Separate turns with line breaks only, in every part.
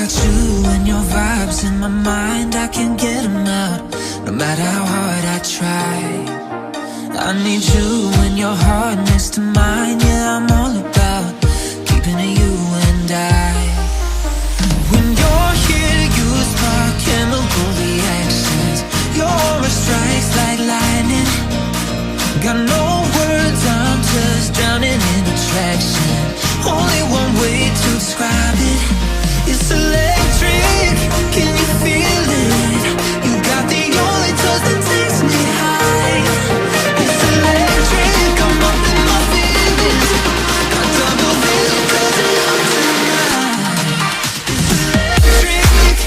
got you and your vibes in my mind, I can't get them out, no matter how hard I try. I need you and your heart next to mine, yeah, I'm all about keeping it you and I. When you're here, you spark chemical reactions. Your aura strikes like lightning. Got no words, I'm just drowning in attraction. Only one way to describe it. It's electric, can you feel it? You got the only touch that takes me high. It's electric, I'm up in my feelings. Got double vision 'cause it looks tonight. It's electric.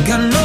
Got no